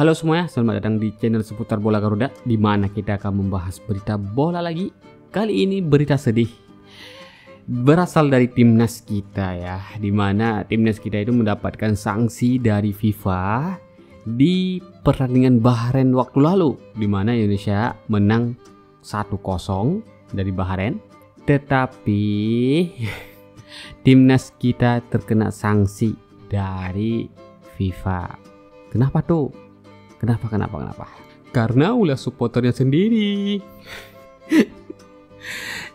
Halo semuanya, selamat datang di channel seputar bola Garuda, di mana kita akan membahas berita bola lagi. Kali ini berita sedih, berasal dari timnas kita ya, di mana timnas kita itu mendapatkan sanksi dari FIFA di pertandingan Bahrain waktu lalu, di mana Indonesia menang 1-0 dari Bahrain. Tetapi timnas kita terkena sanksi dari FIFA. Kenapa tuh? Kenapa? Karena ulah supporternya sendiri.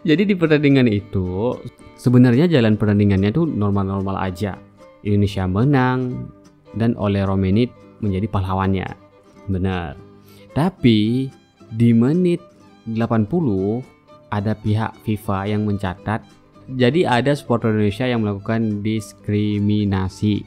Jadi di pertandingan itu sebenarnya jalan pertandingannya tuh normal-normal aja. Indonesia menang dan Oleh Romeni menjadi pahlawannya. Benar. Tapi di menit 80 ada pihak FIFA yang mencatat, jadi ada supporter Indonesia yang melakukan diskriminasi.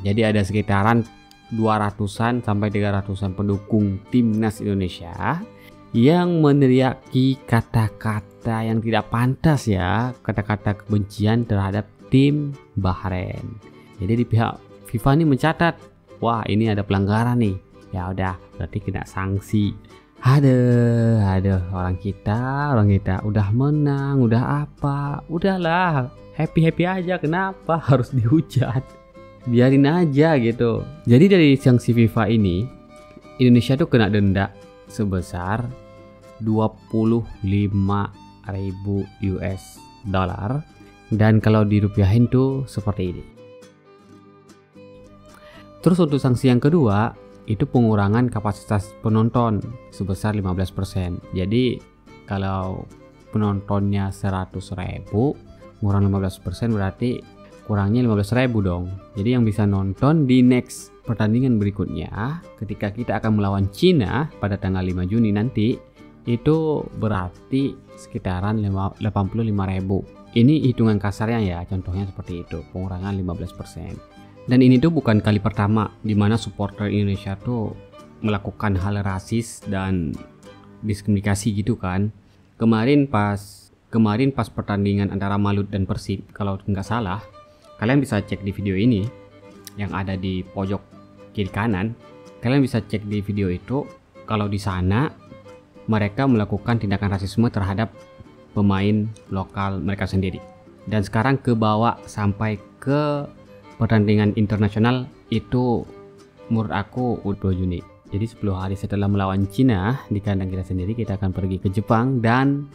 Jadi ada sekitaran 200-an sampai 300-an pendukung timnas Indonesia yang meneriaki kata-kata yang tidak pantas ya, kata-kata kebencian terhadap tim Bahrain. Jadi di pihak FIFA ini mencatat, wah ini ada pelanggaran nih. Ya udah, berarti kena sanksi. Ada orang kita udah menang, udah apa, udahlah happy aja, kenapa harus dihujat? Biarin aja gitu. Jadi dari sanksi FIFA ini, Indonesia tuh kena denda sebesar 25.000 US dollar, dan kalau dirupiahin tuh seperti ini. Terus untuk sanksi yang kedua itu pengurangan kapasitas penonton sebesar 15%. Jadi kalau penontonnya 100.000, ngurang 15% berarti kurangnya 15.000 dong. Jadi yang bisa nonton di next pertandingan berikutnya ketika kita akan melawan Cina pada tanggal 5 Juni nanti, itu berarti sekitaran 85.000. Ini hitungan kasarnya ya, contohnya seperti itu, pengurangan 15%. Dan ini tuh bukan kali pertama di mana supporter Indonesia tuh melakukan hal rasis dan diskriminasi gitu kan. Kemarin pas pertandingan antara Malut dan Persib, kalau nggak salah, kalian bisa cek di video ini yang ada di pojok kiri kanan. Kalian bisa cek di video itu kalau di sana mereka melakukan tindakan rasisme terhadap pemain lokal mereka sendiri. Dan sekarang kebawa sampai ke pertandingan internasional itu, menurut aku 2 Juni. Jadi 10 hari setelah melawan Cina di kandang kita sendiri, kita akan pergi ke Jepang dan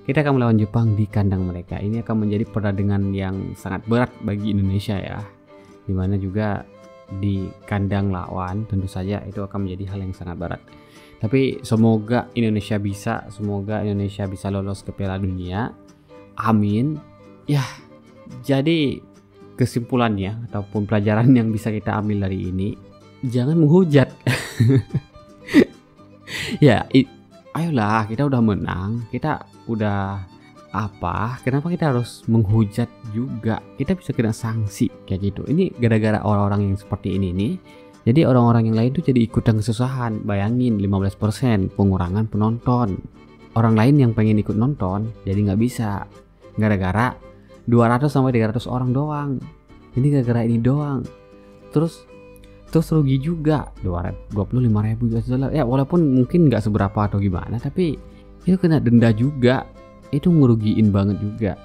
kita akan melawan Jepang di kandang mereka. Ini akan menjadi pertandingan yang sangat berat bagi Indonesia ya. Dimana juga di kandang lawan tentu saja itu akan menjadi hal yang sangat berat. Tapi semoga Indonesia bisa lolos ke Piala Dunia. Amin. Ya, jadi kesimpulannya ataupun pelajaran yang bisa kita ambil dari ini, jangan menghujat. Ya, ayolah, kita udah menang, kita udah apa, kenapa kita harus menghujat juga? Kita bisa kena sanksi kayak gitu. Ini gara-gara orang-orang yang seperti ini nih. Jadi orang-orang yang lain tuh jadi ikutan kesusahan. Bayangin 15% pengurangan penonton. Orang lain yang pengen ikut nonton jadi nggak bisa. Gara-gara 200 sampai 300 orang doang. Ini gara-gara ini doang. Terus rugi juga 25.000 US dollar. Ya walaupun mungkin nggak seberapa atau gimana, tapi itu kena denda juga. Itu ngerugiin banget juga.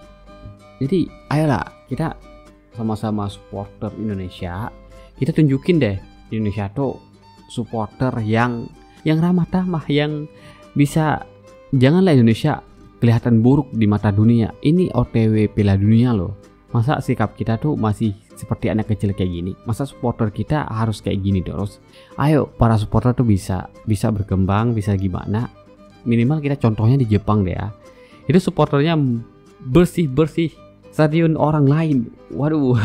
Jadi ayolah, kita sama-sama supporter Indonesia. Kita tunjukin deh Indonesia tuh supporter yang ramah tamah, yang bisa. Janganlah Indonesia kelihatan buruk di mata dunia. Ini OTW Piala Dunia loh. Masa sikap kita tuh masih seperti anak kecil kayak gini? Masa supporter kita harus kayak gini terus? Ayo para supporter tuh bisa berkembang, bisa gimana? Minimal kita contohnya di Jepang deh ya. Itu supporternya bersih stadion orang lain. Waduh.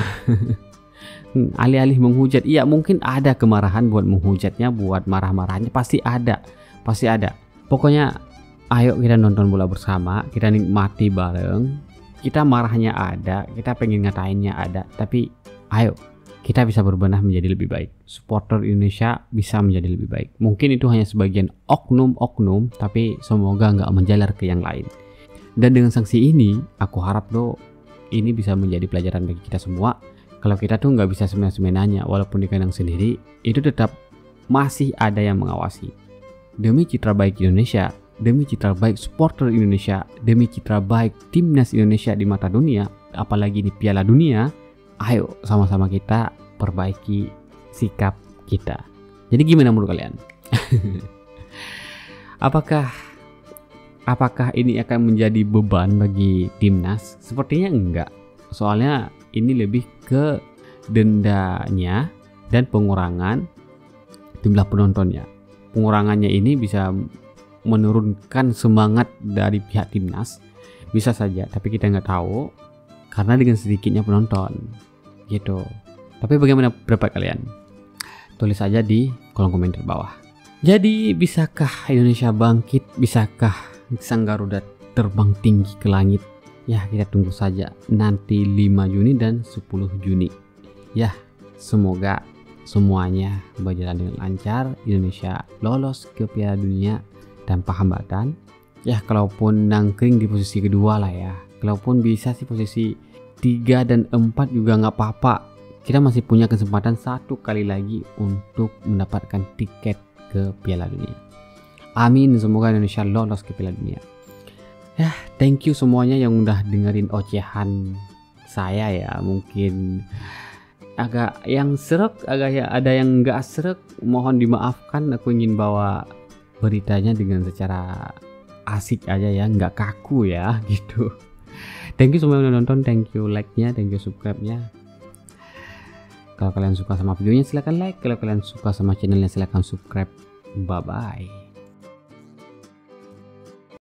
Alih-alih menghujat. Iya, mungkin ada kemarahan buat menghujatnya, buat marah-marahnya, pasti ada. Pokoknya ayo kita nonton bola bersama, kita nikmati bareng. Kita marahnya ada, kita pengen ngatainnya ada, tapi ayo kita bisa berbenah menjadi lebih baik. Supporter Indonesia bisa menjadi lebih baik. Mungkin itu hanya sebagian oknum, tapi semoga nggak menjalar ke yang lain. Dan dengan sanksi ini, aku harap ini bisa menjadi pelajaran bagi kita semua. Kalau kita tuh nggak bisa semen-semenanya, walaupun di kandang sendiri, itu tetap masih ada yang mengawasi. Demi citra baik Indonesia, demi citra baik supporter Indonesia, demi citra baik timnas Indonesia di mata dunia, apalagi di Piala Dunia, ayo sama-sama kita perbaiki sikap kita. Jadi gimana menurut kalian? Apakah ini akan menjadi beban bagi timnas? Sepertinya enggak. Soalnya ini lebih ke dendanya dan pengurangan jumlah penontonnya. Pengurangannya ini bisa menurunkan semangat dari pihak timnas, bisa saja, tapi kita nggak tahu karena dengan sedikitnya penonton gitu. Tapi bagaimana pendapat kalian? Tulis saja di kolom komentar bawah. Jadi bisakah Indonesia bangkit? Bisakah Sang Garuda terbang tinggi ke langit? Ya, kita tunggu saja nanti 5 Juni dan 10 Juni. Ya, semoga semuanya berjalan dengan lancar, Indonesia lolos ke Piala Dunia tanpa hambatan. Ya, kalaupun nangkring di posisi kedua lah ya. Kalaupun bisa sih posisi 3 dan 4 juga nggak apa-apa. Kita masih punya kesempatan 1 kali lagi untuk mendapatkan tiket ke Piala Dunia. Amin, semoga Indonesia lolos ke Piala Dunia. Ya, thank you semuanya yang udah dengerin ocehan saya ya. Mungkin agak yang seret, agak ya ada yang nggak seret, mohon dimaafkan. Aku ingin bawa beritanya dengan secara asik aja ya, nggak kaku ya gitu. Thank you semua yang udah nonton, thank you like-nya, thank you subscribe-nya. Kalau kalian suka sama videonya silahkan like, kalau kalian suka sama channelnya silahkan subscribe. Bye bye.